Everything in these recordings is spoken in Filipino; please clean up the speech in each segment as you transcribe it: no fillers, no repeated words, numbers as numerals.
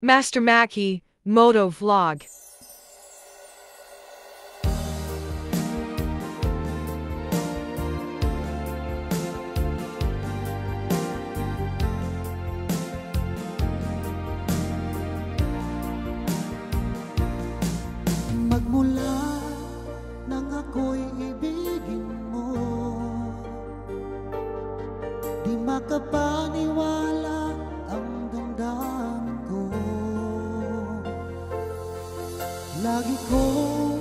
Master Mackie, Moto Vlog. Magmula nang ako'y ibigin mo, di makapaniwala ang damdamin ko. Lagi kong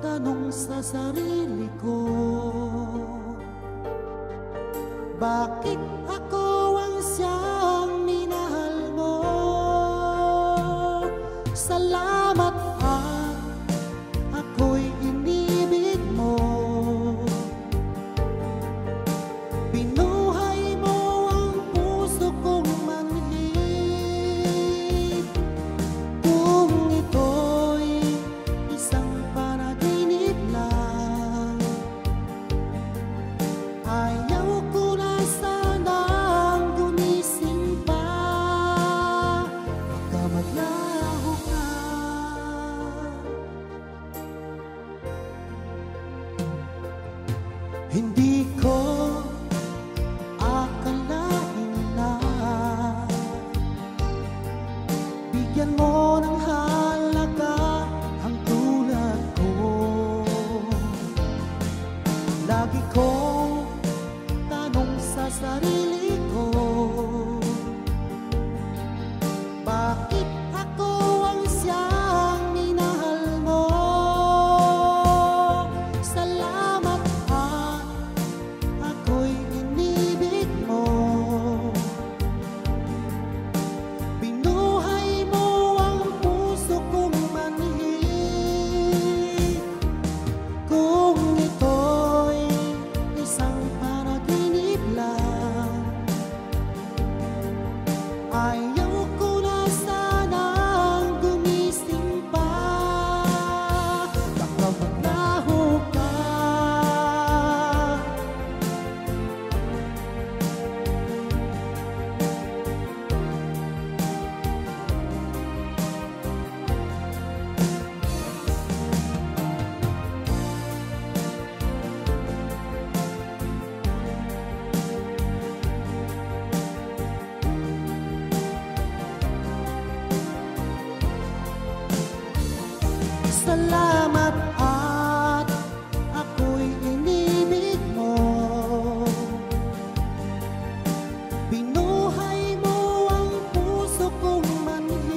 tanong sa sarili ko, bakit ako ang siyang minahal mo? Salamat at ako'y inibig mo. Binuhay mo ang puso kong manhid. Kung ito'y isang panaginip lang, ayaw ko na sanang gumising pa. Baka maglaho ka. Hindi ko akalain na bigyan mo ng halaga ang tulad ko. Lagi kong tanong sa sarili ko, bakit ako ang siyang minahal mo? Salamat at ako'y inibig mo. Binuhay mo ang puso kong manhid. Kung ito'y isang panaginip lang, ayaw ko na sanang gumising pa. Baka maglaho ka. Salamat at ako'y inibig mo. Binuhay mo ang puso kong manhid.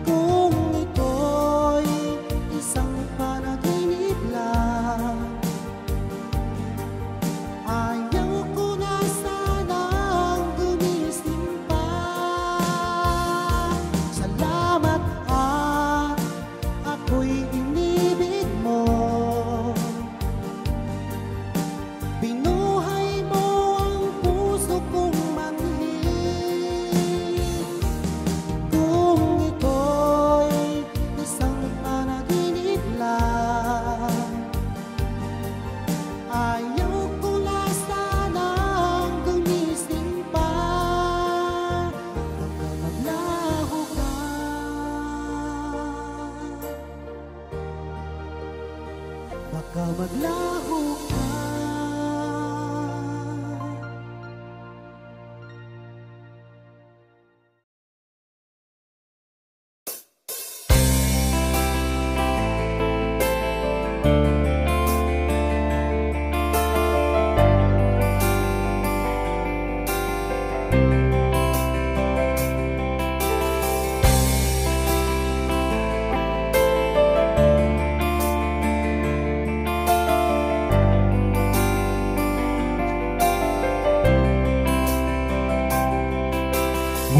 Kung ito'y isang panaginip lang, ayaw ko na sanang gumising pa. Salamat at ako'y inibig mo. Binuhay mo ang puso kong manhid. Kung ito'y isang panaginip lang, ayaw ko na sanang gumising pa. Baka maglaho ka. Baka maglaho ka.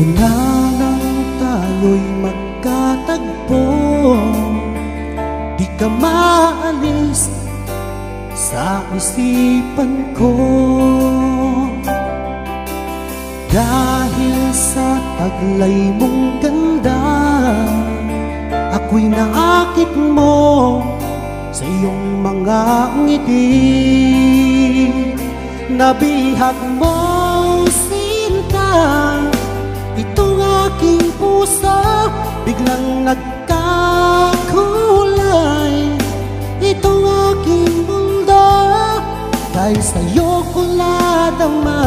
Mula nang tayo'y magkatagpo, di ka maalis sa isipan ko. Dahil sa taglay mong ganda, ako'y naakit mo sa iyong mga ngiti. Nabihag mo sinta, biglang nagkakulay itong aking mundo. Dahil sa'yo ko nadama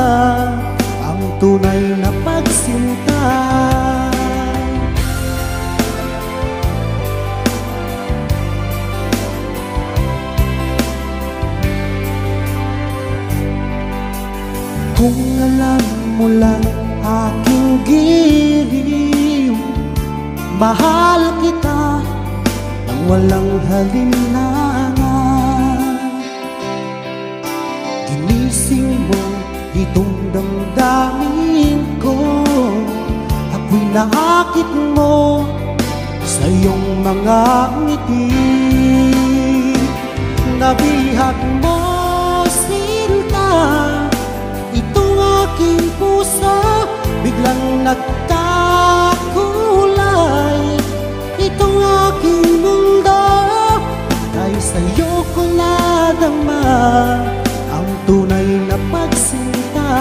ang tunay na pagsinta. Kung alam mo lang aking giliw, mahal kita nang walang halinlangan. Ginising mo itong damdamin ko, ako'y naakit mo sa iyong mga ngiti. Nabihag mo sinta itong aking puso, biglang nagkakulay itong aking mundo. Dahil sa'yo ko nadama ang tunay na pagsinta.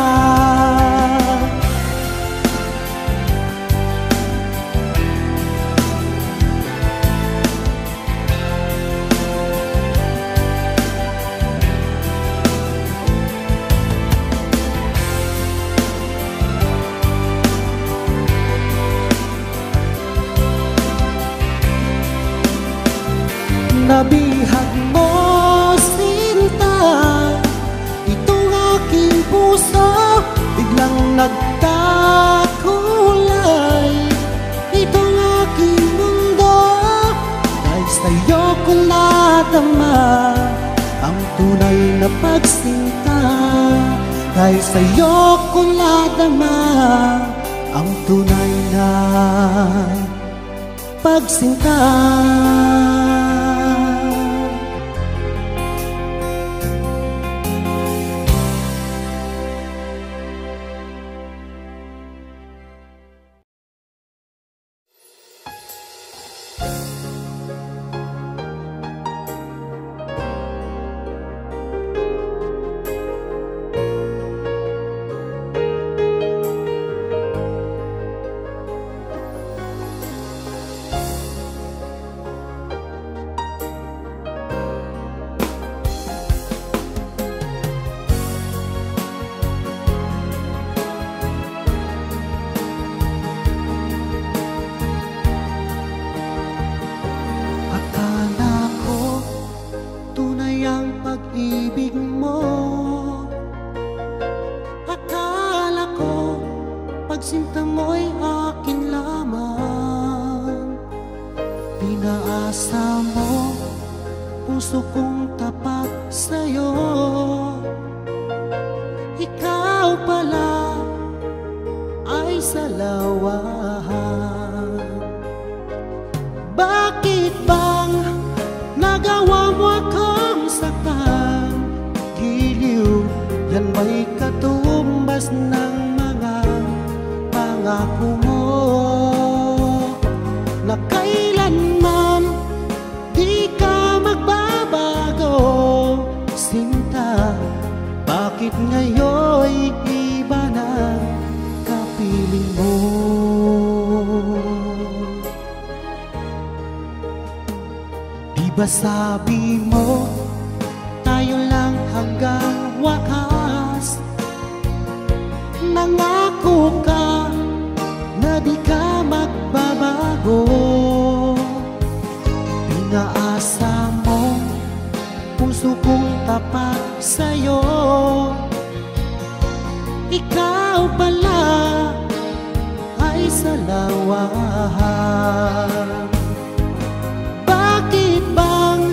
Nabihag mo sinta itong aking puso, biglang nagkakulay itong aking mundo. Dahil sa'yo ko nadama ang tunay na pagsinta. Dahil sa'yo ko nadama ang tunay na pagsinta. Pag-ibig mo, akala ko pagsinta mo'y akin lamang. Pinaasa mo puso kong tapat sa'yo, ikaw pala ay salawahan. Bakit bang nagawa mo akong saktan? Giliw, yan ba'y katumbas ng mga pangako mo na kailanman di ka magbabago? Sinta, bakit ngayon'y iba na kapiling mo? Diba sabi mo tayo lang hanggang wakas? Nangako ka na di ka magbabago. Pinaasa mo puso kong tapat sa'yo, ikaw pala ay salawahan. Bakit bang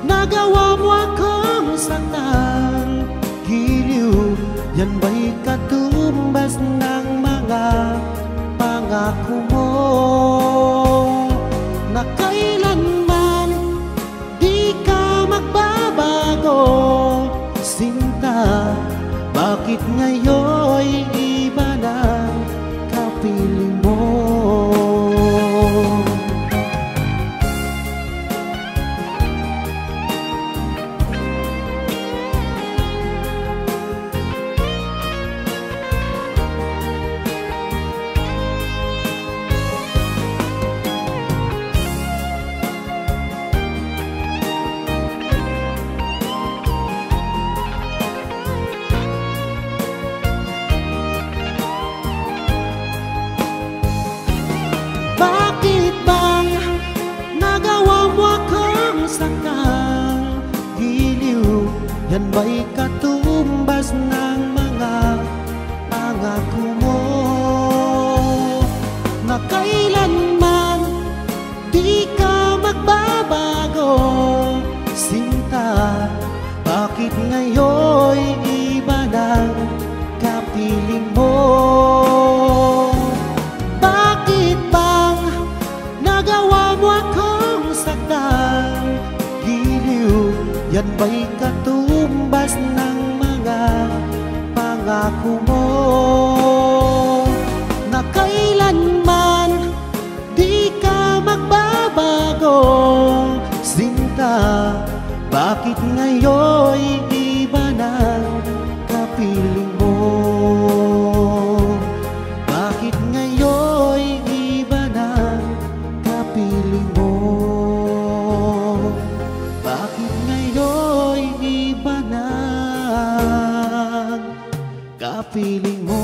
nagawa mo akong saktan? Giliw, yan ba'y katumbas ng mga pangako mo na kailanman di ka magbabago? Sinta, bakit ngayon'y iba na kapiling mo? yan ba'y katumbas ng mga pangako mo na kailanman di ka magbabago, sinta? Bakit ngayon'y iba ng kapiling mo? Bakit bang nagawa mo akong saktan? Giliw, yan ba'y katumbas ng mga pangako mo na kailanman di ka magbabago, sinta? Bakit ngayon'y iba ng kapiling mo? Bakit ngayon'y iba ng kapiling mo? Bakit ngayon'y iba ng kapiling mo?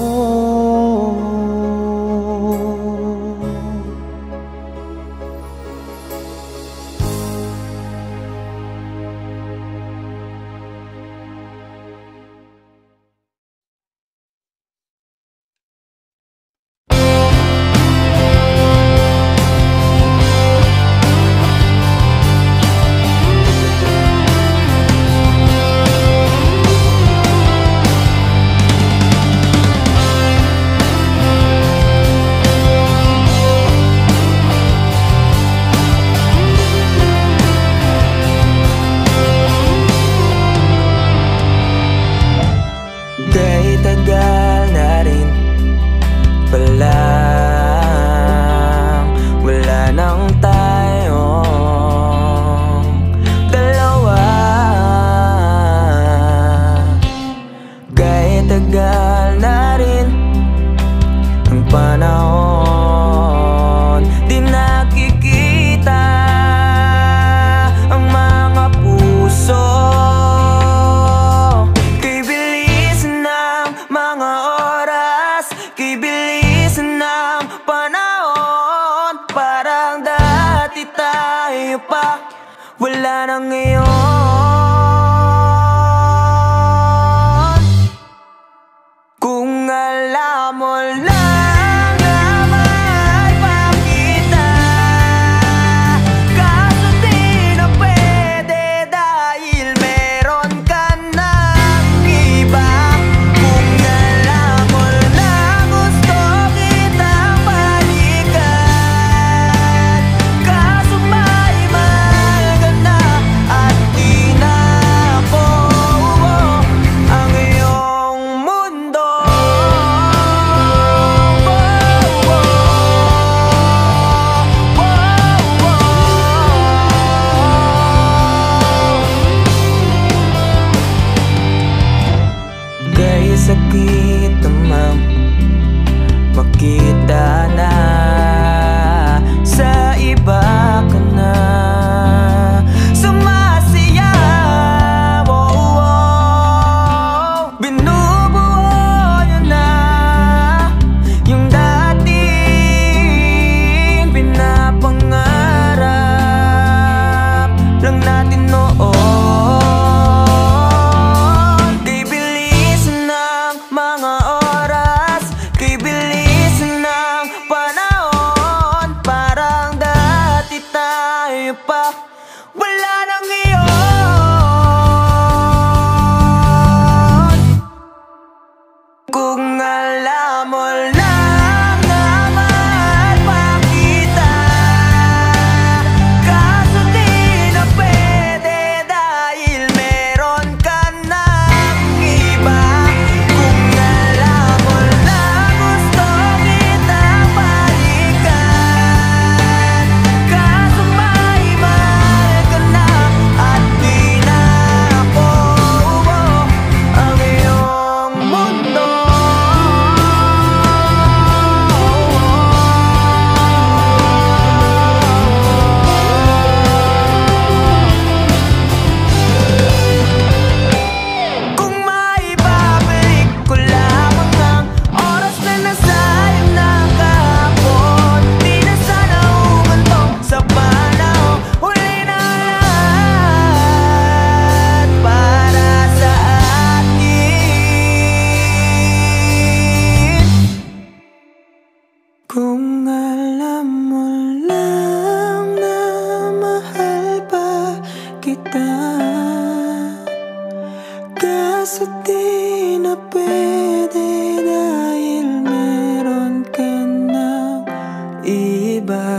Wala na ngayon. Kung alam mo lang na mahal pa kita, kaso di na pwede dahil meron ka ng iba. Kung alam mo lang gusto kitang balikan, kaso may mahal ka na at di na ako ang iyong mundo. Kaya sakit naman makita na sa iba ka na sumasayaw. Binubuo niyo na yung dating pinapangarap lang natin noon. Kay bilis ng mga oras, kay bilis ng panahon. Kung alam mo lang na mahal pa kita, kaso di na pwede dahil meron ka ng iba.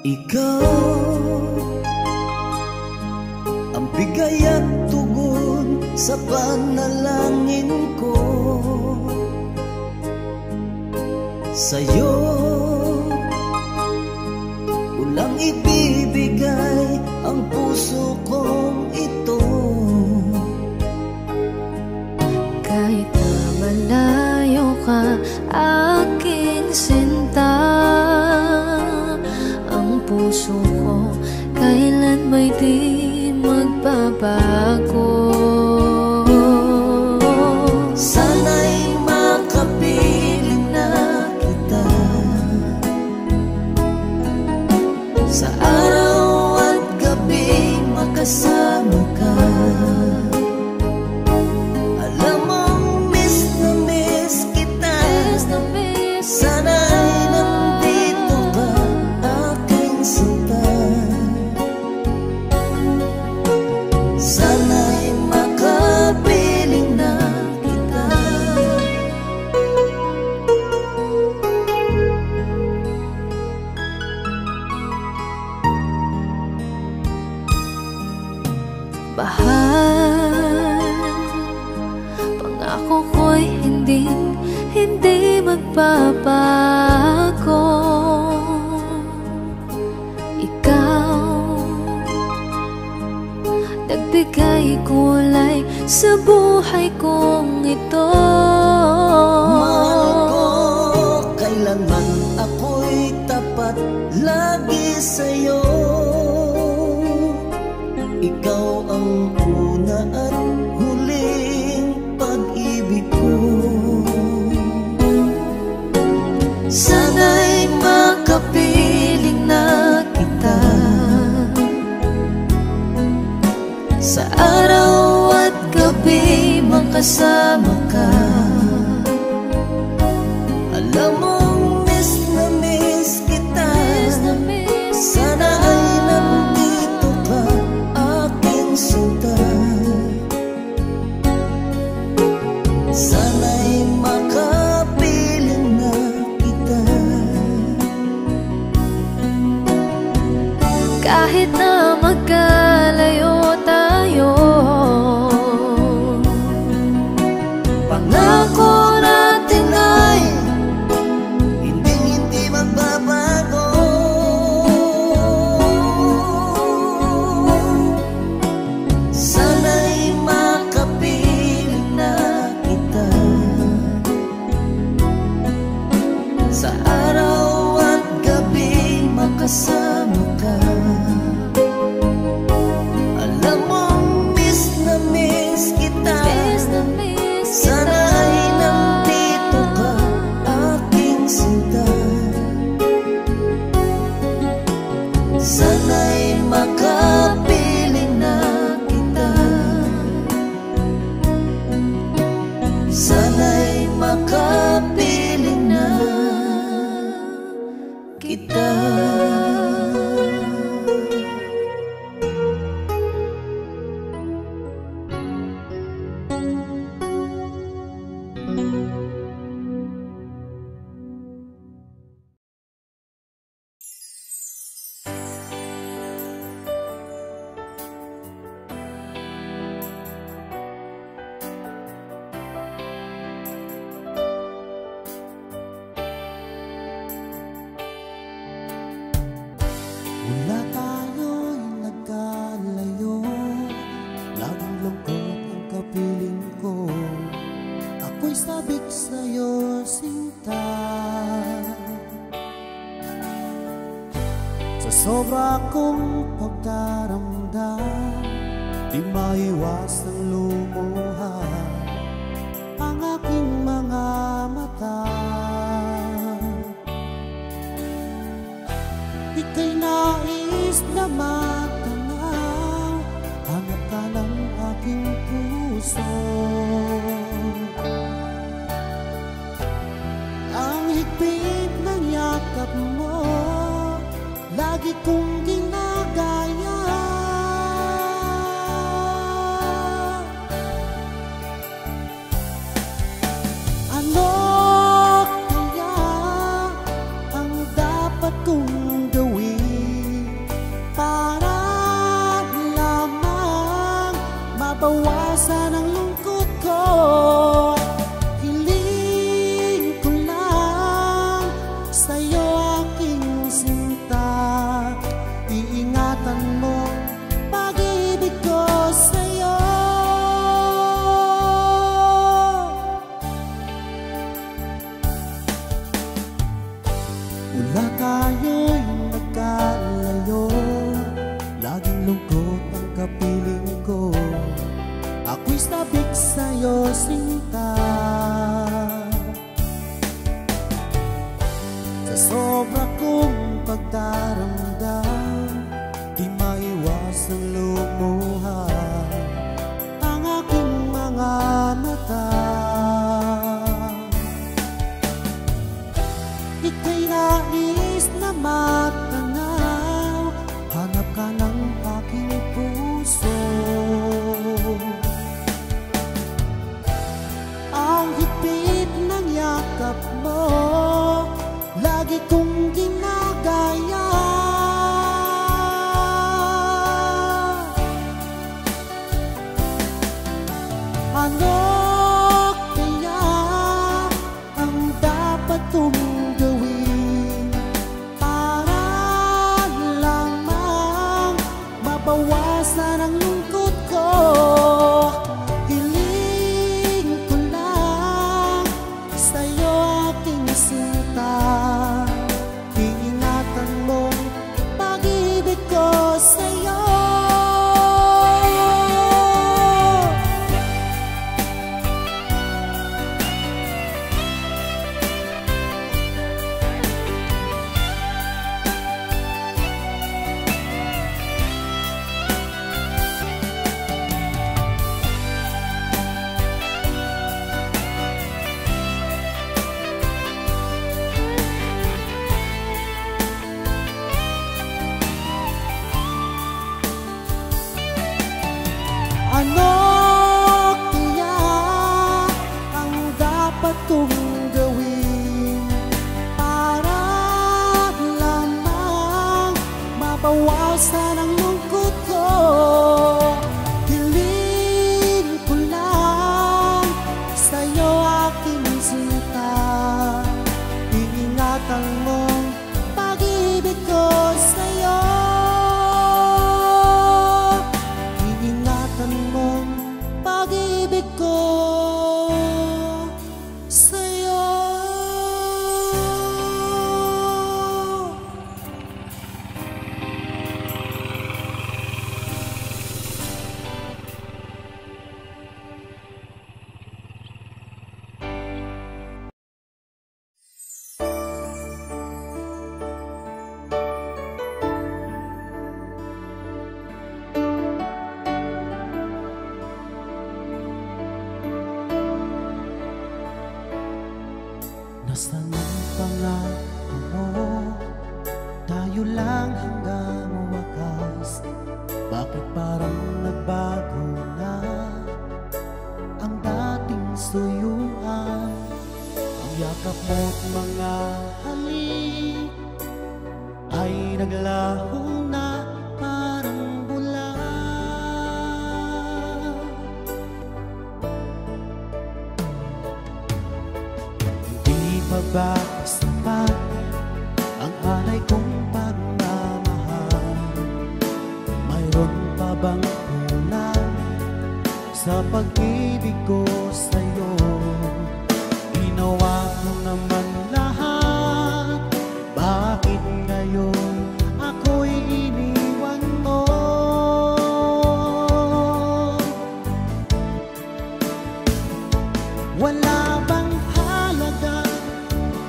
Ikaw ang bigay at tugon sa panalangin ko. Sa'yo ulang ibibigay ang puso kong ito. Kahit na malayo ka, aking sinta, puso ko kailan may di magbabago. Sana'y makapiling na kita sa araw at gabi, makasama ka. Alam mong miss na miss kita, sana'y nandito ka, sana'y makapiling na kita. Bahal, pangako ko'y hindi magbabago. Nagbigay kulay sa buhay kong ito. Mahal ko, kailanman ako'y tapat lagi sa'yo. Ikaw ang una at huling pag-ibig ko. Sana'y makapiling na kita sa araw at gabi, makasama ka. Alam mong miss na miss kita, sana ay nandito ka, aking sinta. Sana'y makapiling na kita. Kahit na magkalayo tayo, pangako natin ay hindi magbabago. Sana'y makapiling na kita sa araw at gabi, makasama ka. Alam mong miss na miss kita, sana ay nandito ka, aking sinta. Sana'y makapiling na kita. Sana'y makapiling na kita. Mula tayo'y nagkalayo, laging lungkot ang kapiling ko. Ako'y sabik sa'yo, sinta. Sa sobra kong pagdaramdam, di maiwas ang lumuha. Ang aking higpit ng yakap mo, lagi kong ginagaya. Ano kaya ang dapat kong gawin para lamang mabawasan ang lungkot ko? Hiling ko lang sa'yo aking sinta, iingatan mo pag-ibig ko sa'yo. Mula tayo'y nagkalayo, laging lungkot ang kapiling ko. Ako'y sabik sa'yo, sinta. Sa sobra kong pagdaramdam, di maiwasang lumuha ang aking mga mata. Ika'y nais na matanaw, hanap ka ng aking puso. Ang higpit ng yakap mo, lagi kong ginagaya. Ano kaya ang dapat kong gawin para lamang mabawasan ang lungkot ko? Hiling ko lang sa'yo aking sinta, iingatan mo pag-ibig ko sa'yo. Ano kaya ang dapat kong gawin para lamang mabawasan ang lungkot ko? Hiling ko lang sa'yo aking sinta, iingatan mo pag-ibig ko sa'yo. Iingatan mo pag-ibig ko sa'yo. Nasaan ang pangako mo? Tayo lang hanggang wakas. Bakit parang nagbago na ang dating suyuan? Ang yakap mo't mga halik ay naglaho na parang bula. Hindi pa ba sapat ang alay kong pagmamahal? Mayroon pa bang kulang sa pag-ibig ko sa'yo? Ginawa ko naman lahat, bakit ngayon ako'y iniwan mo? Wala bang halaga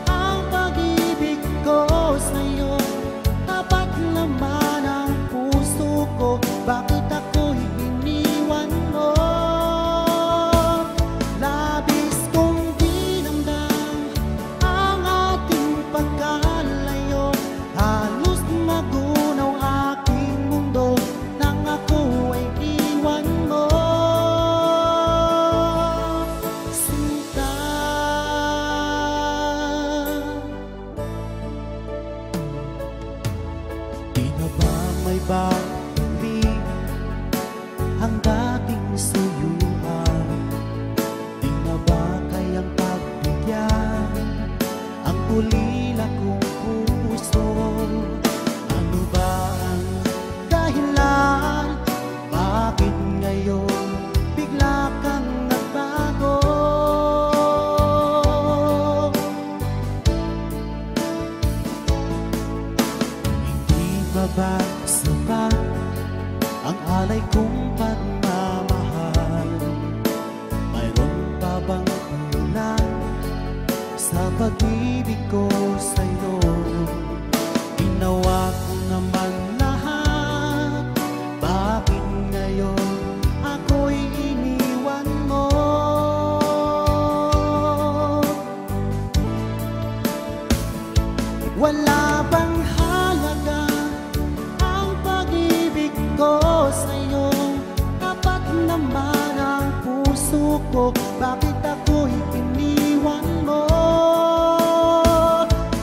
ang pag-ibig ko sa'yo? Tapat naman ang puso ko, bakit ako'y iniwan mo? ba hindi ang dating suyuan? Di na ba kayang pagbigyan ang ulila kong puso? Ano ba ang dahilan? Bakit ngayon bigla kang nagbago? Hindi pa ba sapat ang alay kong pagmamahal? Mayroon pa bang kulang sa pag-ibig ko sa'yo? Ginawa ko naman lahat, bakit ngayon ako'y iniwan mo? Wala bang halaga ang pag-ibig ko sa'yo? Tapat naman ang puso ko, bakit ako'y iniwan mo?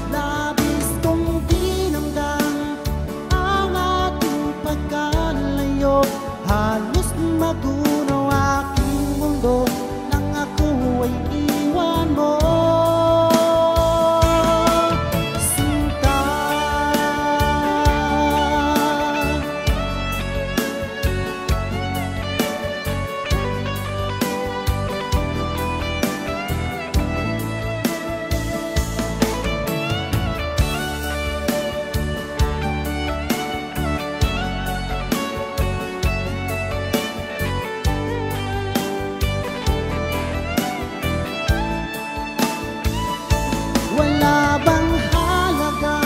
Labis kong dinamdam ang ating pagkalayo, halos magunaw aking mundo nang ako ay iwan mo. Sinta, wala bang halaga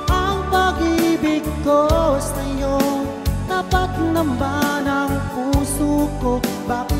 ang pag-ibig ko sa'yo? Tapat naman ang puso ko, bakit